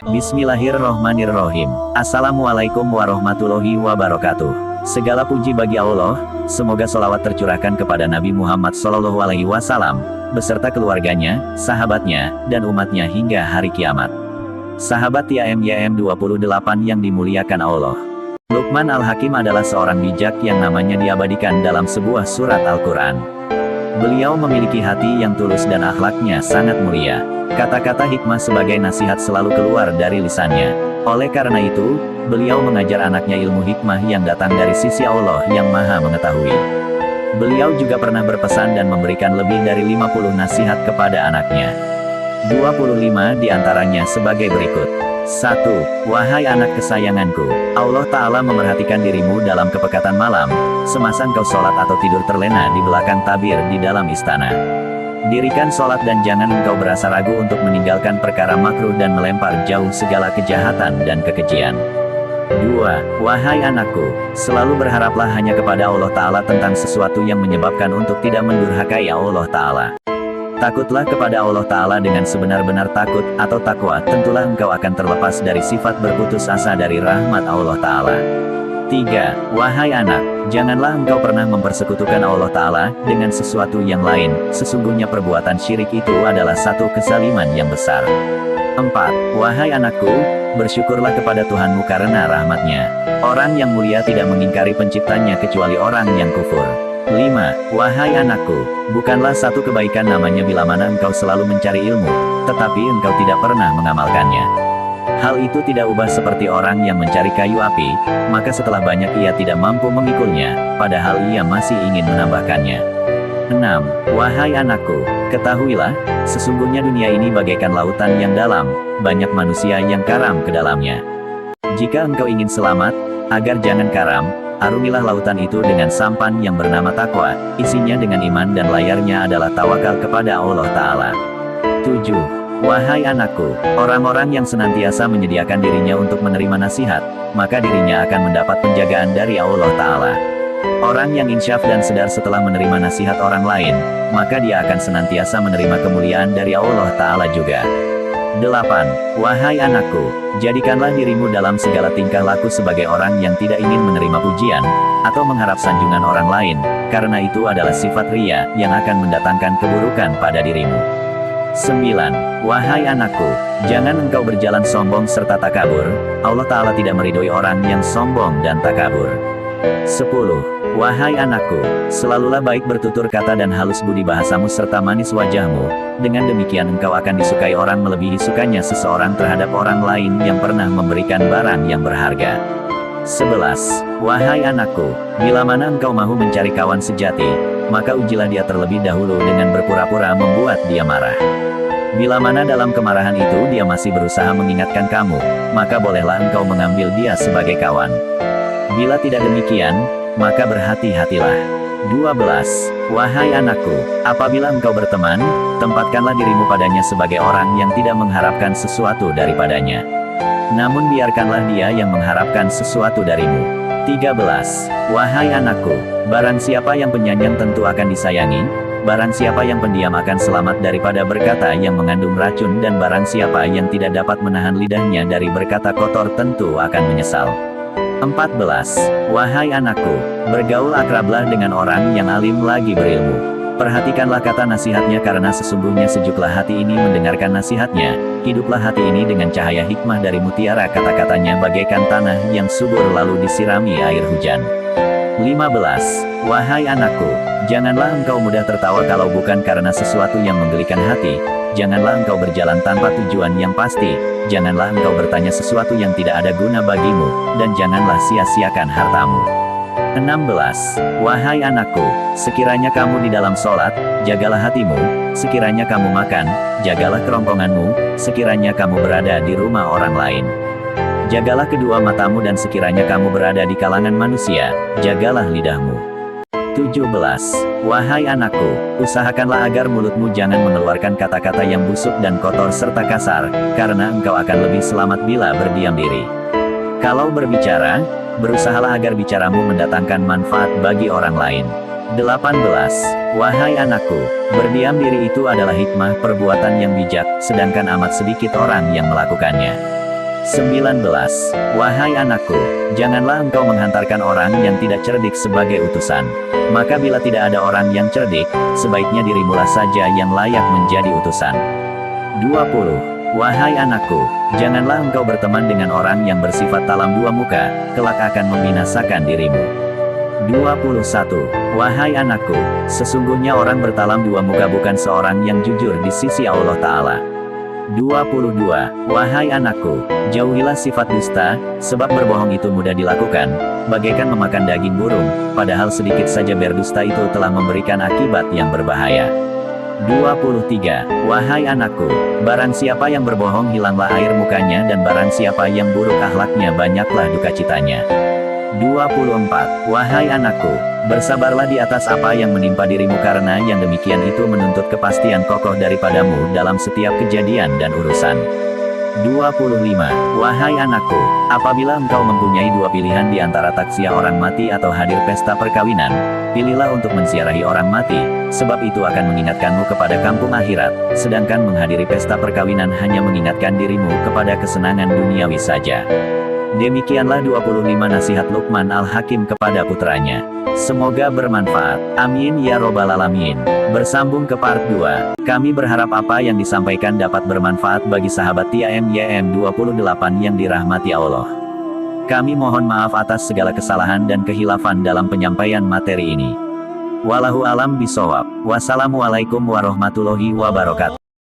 Bismillahirrohmanirrohim. Assalamualaikum warahmatullahi wabarakatuh. Segala puji bagi Allah, semoga sholawat tercurahkan kepada Nabi Muhammad SAW, beserta keluarganya, sahabatnya, dan umatnya hingga hari kiamat. Sahabat YM 28 yang dimuliakan Allah. Luqman Al-Hakim adalah seorang bijak yang namanya diabadikan dalam sebuah surat Al-Quran. Beliau memiliki hati yang tulus dan akhlaknya sangat mulia. Kata-kata hikmah sebagai nasihat selalu keluar dari lisannya. Oleh karena itu, beliau mengajar anaknya ilmu hikmah yang datang dari sisi Allah yang Maha Mengetahui. Beliau juga pernah berpesan dan memberikan lebih dari 50 nasihat kepada anaknya. 25 diantaranya sebagai berikut. 1. Wahai anak kesayanganku, Allah Ta'ala memerhatikan dirimu dalam kepekatan malam, semasa engkau sholat atau tidur terlena di belakang tabir di dalam istana. Dirikan sholat dan jangan engkau berasa ragu untuk meninggalkan perkara makruh dan melempar jauh segala kejahatan dan kekejian. 2. Wahai anakku, selalu berharaplah hanya kepada Allah Ta'ala tentang sesuatu yang menyebabkan untuk tidak mendurhakai Allah Ta'ala. Takutlah kepada Allah Ta'ala dengan sebenar-benar takut atau takwa, tentulah engkau akan terlepas dari sifat berputus asa dari rahmat Allah Ta'ala. 3. Wahai anak, janganlah engkau pernah mempersekutukan Allah Ta'ala dengan sesuatu yang lain, sesungguhnya perbuatan syirik itu adalah satu kezaliman yang besar. 4. Wahai anakku, bersyukurlah kepada Tuhanmu karena rahmatnya. Orang yang mulia tidak mengingkari penciptanya kecuali orang yang kufur. 5. Wahai anakku, bukanlah satu kebaikan namanya bila mana engkau selalu mencari ilmu, tetapi engkau tidak pernah mengamalkannya. Hal itu tidak ubah seperti orang yang mencari kayu api, maka setelah banyak ia tidak mampu memikulnya, padahal ia masih ingin menambahkannya. 6. Wahai anakku, ketahuilah, sesungguhnya dunia ini bagaikan lautan yang dalam, banyak manusia yang karam ke dalamnya. Jika engkau ingin selamat, agar jangan karam, arumilah lautan itu dengan sampan yang bernama takwa, isinya dengan iman dan layarnya adalah tawakal kepada Allah Ta'ala. 7. Wahai anakku, orang-orang yang senantiasa menyediakan dirinya untuk menerima nasihat, maka dirinya akan mendapat penjagaan dari Allah Ta'ala. Orang yang insyaf dan sedar setelah menerima nasihat orang lain, maka dia akan senantiasa menerima kemuliaan dari Allah Ta'ala juga. 8. Wahai anakku, jadikanlah dirimu dalam segala tingkah laku sebagai orang yang tidak ingin menerima pujian, atau mengharap sanjungan orang lain, karena itu adalah sifat riya yang akan mendatangkan keburukan pada dirimu. 9. Wahai anakku, jangan engkau berjalan sombong serta takabur, Allah Ta'ala tidak meridhoi orang yang sombong dan takabur. 10. Wahai anakku, selalulah baik bertutur kata dan halus budi bahasamu serta manis wajahmu, dengan demikian engkau akan disukai orang melebihi sukanya seseorang terhadap orang lain yang pernah memberikan barang yang berharga. 11. Wahai anakku, bila mana engkau mahu mencari kawan sejati, maka ujilah dia terlebih dahulu dengan berpura-pura membuat dia marah. Bila mana dalam kemarahan itu dia masih berusaha mengingatkan kamu, maka bolehlah engkau mengambil dia sebagai kawan. Bila tidak demikian, maka berhati-hatilah. 12. Wahai anakku, apabila engkau berteman, tempatkanlah dirimu padanya sebagai orang yang tidak mengharapkan sesuatu daripadanya. Namun biarkanlah dia yang mengharapkan sesuatu darimu. 13. Wahai anakku, barang siapa yang penyayang tentu akan disayangi, barang siapa yang pendiam akan selamat daripada berkata yang mengandung racun, dan barang siapa yang tidak dapat menahan lidahnya dari berkata kotor tentu akan menyesal. 14. Wahai anakku, bergaul akrablah dengan orang yang alim lagi berilmu. Perhatikanlah kata nasihatnya karena sesungguhnya sejuklah hati ini mendengarkan nasihatnya, hiduplah hati ini dengan cahaya hikmah dari mutiara, kata-katanya bagaikan tanah yang subur lalu disirami air hujan. 15. Wahai anakku, janganlah engkau mudah tertawa kalau bukan karena sesuatu yang menggelikan hati, janganlah engkau berjalan tanpa tujuan yang pasti, janganlah engkau bertanya sesuatu yang tidak ada guna bagimu, dan janganlah sia-siakan hartamu. 16. Wahai anakku, sekiranya kamu di dalam sholat, jagalah hatimu, sekiranya kamu makan, jagalah kerongkonganmu, sekiranya kamu berada di rumah orang lain. Jagalah kedua matamu dan sekiranya kamu berada di kalangan manusia, jagalah lidahmu. 17. Wahai anakku, usahakanlah agar mulutmu jangan mengeluarkan kata-kata yang busuk dan kotor serta kasar, karena engkau akan lebih selamat bila berdiam diri. Kalau berbicara, berusahalah agar bicaramu mendatangkan manfaat bagi orang lain. 18. Wahai anakku, berdiam diri itu adalah hikmah perbuatan yang bijak, sedangkan amat sedikit orang yang melakukannya. 19. Wahai anakku, janganlah engkau menghantarkan orang yang tidak cerdik sebagai utusan. Maka bila tidak ada orang yang cerdik, sebaiknya dirimulah saja yang layak menjadi utusan. 20. Wahai anakku, janganlah engkau berteman dengan orang yang bersifat talam dua muka, kelak akan membinasakan dirimu. 21. Wahai anakku, sesungguhnya orang bertalam dua muka bukan seorang yang jujur di sisi Allah Ta'ala. 22. Wahai anakku, jauhilah sifat dusta, sebab berbohong itu mudah dilakukan, bagaikan memakan daging burung, padahal sedikit saja berdusta itu telah memberikan akibat yang berbahaya. 23. Wahai anakku, barang siapa yang berbohong hilanglah air mukanya dan barang siapa yang buruk akhlaknya banyaklah duka citanya. 24. Wahai anakku, bersabarlah di atas apa yang menimpa dirimu karena yang demikian itu menuntut kepastian kokoh daripadamu dalam setiap kejadian dan urusan. 25. Wahai anakku, apabila engkau mempunyai dua pilihan di antara taksiah orang mati atau hadir pesta perkawinan, pilihlah untuk menziarahi orang mati, sebab itu akan mengingatkanmu kepada kampung akhirat, sedangkan menghadiri pesta perkawinan hanya mengingatkan dirimu kepada kesenangan duniawi saja. Demikianlah 25 nasihat Luqman Al-Hakim kepada putranya. Semoga bermanfaat. Amin ya robbal alamin. Bersambung ke part 2. Kami berharap apa yang disampaikan dapat bermanfaat bagi sahabat TIAM 28 yang dirahmati Allah. Kami mohon maaf atas segala kesalahan dan kehilafan dalam penyampaian materi ini. Wallahu alam bisawab. Wassalamualaikum warahmatullahi wabarakatuh.